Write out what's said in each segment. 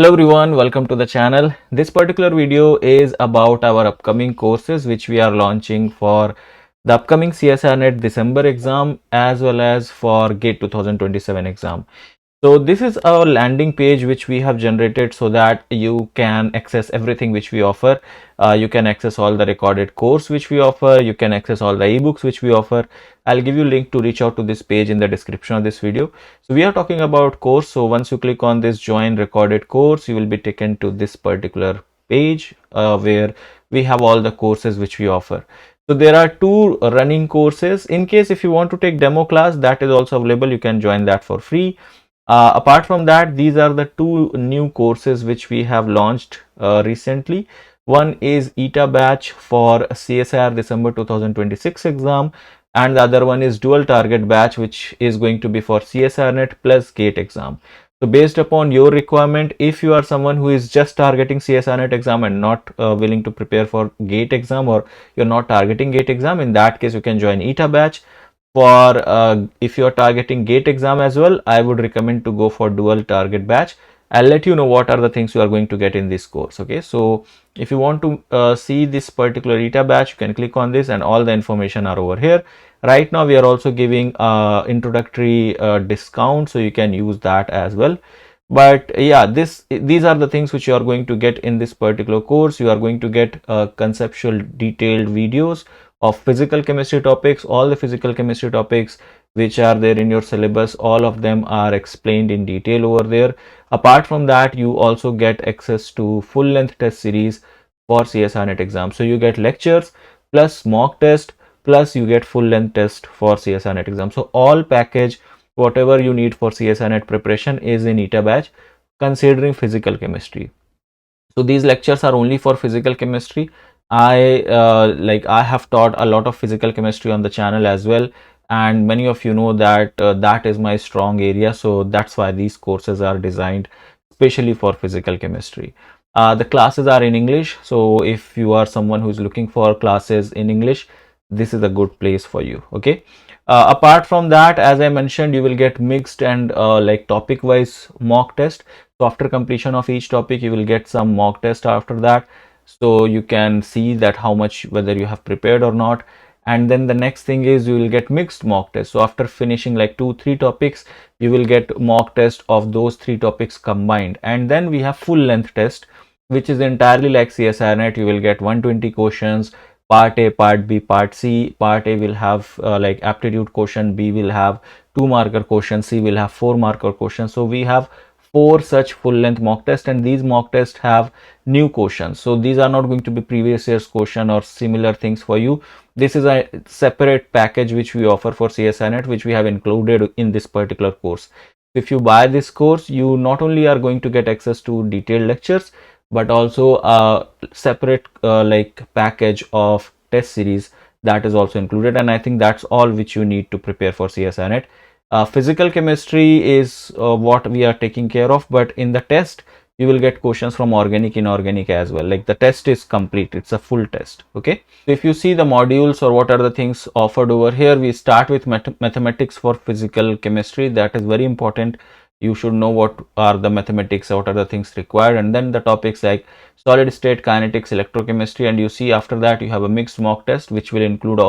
Hello everyone, welcome to the channel. This particular video is about our upcoming courses which we are launching for the upcoming CSIR NET December exam as well as for GATE 2027 exam. So this is our landing page which we have generated so that you can access everything which we offer. You can access all the recorded course which we offer. You can access all the ebooks which we offer. I'll give you a link to reach out to this page in the description of this video. So we are talking about course. So once you click on this join recorded course, you will be taken to this particular page where we have all the courses which we offer. So there are two running courses. In case if you want to take demo class, that is also available. You can join that for free. Apart from that, these are the two new courses which we have launched recently. One is Eta Batch for CSIR December 2026 exam, and the other one is Dual Target Batch, which is going to be for CSIR NET plus GATE exam. So based upon your requirement, if you are someone who is just targeting CSIR NET exam and not willing to prepare for GATE exam, or you're not targeting GATE exam, in that case you can join Eta Batch. For if you're targeting GATE exam as well, I would recommend to go for Dual Target Batch. I'll let you know what are the things you are going to get in this course. Okay, so if you want to see this particular Eta Batch, you can click on this and all the information are over here. Right now we are also giving introductory discount, so you can use that as well. But yeah, these are the things which you are going to get in this particular course. You are going to get conceptual detailed videos of physical chemistry topics. All the physical chemistry topics which are there in your syllabus, all of them are explained in detail over there. Apart from that, you also get access to full length test series for CSIR NET exam. So you get lectures plus mock test plus you get full length test for CSIR NET exam. So all package, whatever you need for CSIR NET preparation is in Eta Batch considering physical chemistry. So these lectures are only for physical chemistry. I have taught a lot of physical chemistry on the channel as well, and many of you know that that is my strong area. So that's why these courses are designed especially for physical chemistry. The classes are in English, so if you are someone who is looking for classes in English, this is a good place for you. Okay. Apart from that, as I mentioned, you will get mixed and like topic wise mock test. So after completion of each topic, you will get some mock test after that. So you can see that how much, whether you have prepared or not. And then the next thing is you will get mixed mock test. So after finishing like 2-3 topics, you will get mock test of those 3 topics combined. And then we have full length test, which is entirely like CSIR NET. You will get 120 questions, part A, part B, part C. Part A will have like aptitude question, B will have 2 marker question, C will have 4 marker question. So we have 4 such full length mock tests, and these mock tests have new questions. So these are not going to be previous year's question or similar things for you. This is a separate package which we offer for CSIR NET, which we have included in this particular course. If you buy this course, you not only are going to get access to detailed lectures, but also a separate like package of test series that is also included. And I think that's all which you need to prepare for CSIR NET. Physical chemistry is what we are taking care of, but in the test you will get questions from organic, inorganic as well. Like the test is complete, it's a full test. Okay, so if you see the modules or what are the things offered over here, we start with mathematics for physical chemistry. That is very important. You should know what are the mathematics, what are the things required, and then the topics like solid state, kinetics, electrochemistry. And you see after that you have a mixed mock test which will include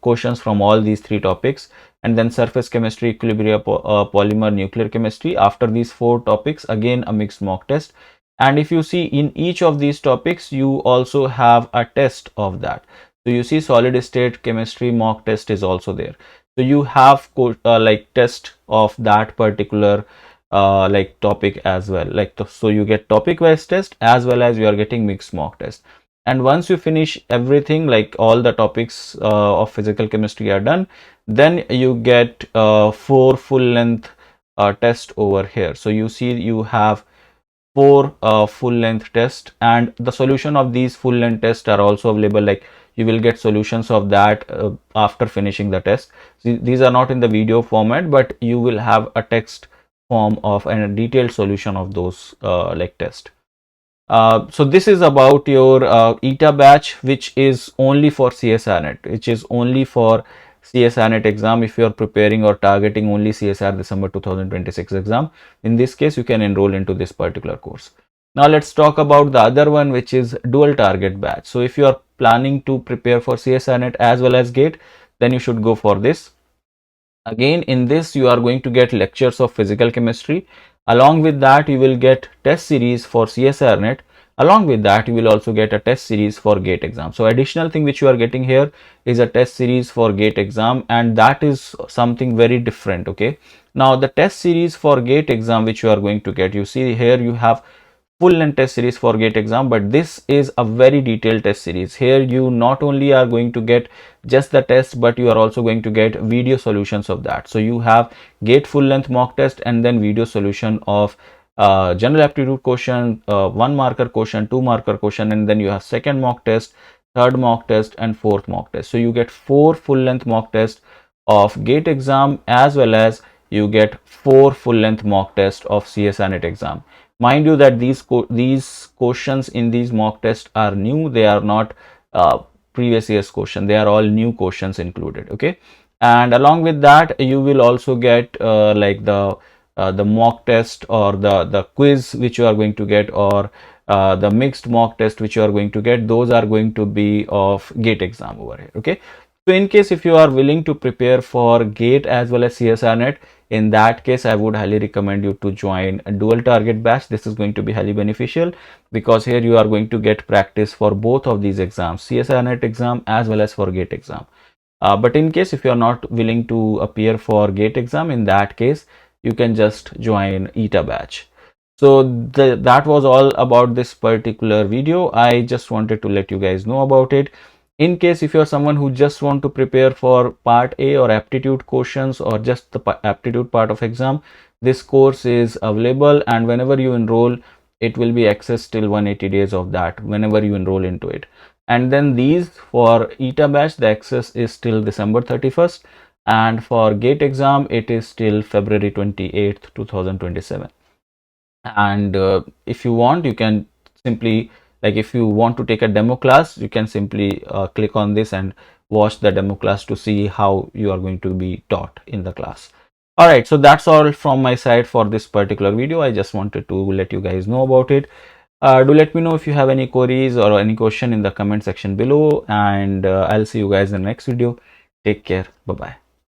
questions from all these 3 topics. And then surface chemistry, equilibrium, polymer, nuclear chemistry. After these 4 topics, again a mixed mock test. And if you see in each of these topics, you also have a test of that. So you see solid state chemistry mock test is also there. So you have like test of that particular like topic as well. Like so you get topic wise test as well as you are getting mixed mock test. And once you finish everything, like all the topics of physical chemistry are done, then you get 4 full length test over here. So you see you have 4 full length test, and the solution of these full length tests are also available. Like you will get solutions of that after finishing the test. So these are not in the video format, but you will have a text form of and a detailed solution of those like test. So this is about your Eta Batch, which is only for CSIR NET, which is only for CSIR NET exam. If you are preparing or targeting only CSIR December 2026 exam, in this case you can enroll into this particular course. Now let's talk about the other one, which is dual target batch. So if you are planning to prepare for CSIR NET as well as GATE, then you should go for this. Again, in this you are going to get lectures of physical chemistry. Along with that, you will get test series for CSIR NET. Along with that, you will also get a test series for GATE exam. So additional thing which you are getting here is a test series for GATE exam, and that is something very different. Okay. Now the test series for GATE exam which you are going to get, you see here you have full length test series for GATE exam, but this is a very detailed test series. Here you not only are going to get just the test, but you are also going to get video solutions of that. So you have GATE full length mock test and then video solution of general aptitude question, one marker question, two marker question, and then you have second mock test, third mock test, and fourth mock test. So you get 4 full length mock tests of GATE exam, as well as you get 4 full length mock tests of CSIR NET exam. Mind you that these questions in these mock tests are new. They are not previous year's question. They are all new questions included. Okay, and along with that, you will also get like the mock test or the quiz which you are going to get, or the mixed mock test which you are going to get. Those are going to be of GATE exam over here. Okay, so in case if you are willing to prepare for GATE as well as CSIR NET, in that case I would highly recommend you to join a dual target batch. This is going to be highly beneficial because here you are going to get practice for both of these exams, CSIR NET exam as well as for GATE exam. But in case if you are not willing to appear for GATE exam, in that case you can just join Eta Batch. So that was all about this particular video. I just wanted to let you guys know about it. In case if you're someone who just want to prepare for part A or aptitude questions or just the aptitude part of exam, this course is available, and whenever you enroll, it will be accessed till 180 days of that whenever you enroll into it. And then these for Eta batch, the access is till December 31st, and for GATE exam it is till February 28th 2027. And if you want, you can simply, like if you want to take a demo class, you can simply click on this and watch the demo class to see how you are going to be taught in the class. All right, so that's all from my side for this particular video. I just wanted to let you guys know about it. Do let me know if you have any queries or any question in the comment section below, and I'll see you guys in the next video. Take care. Bye bye.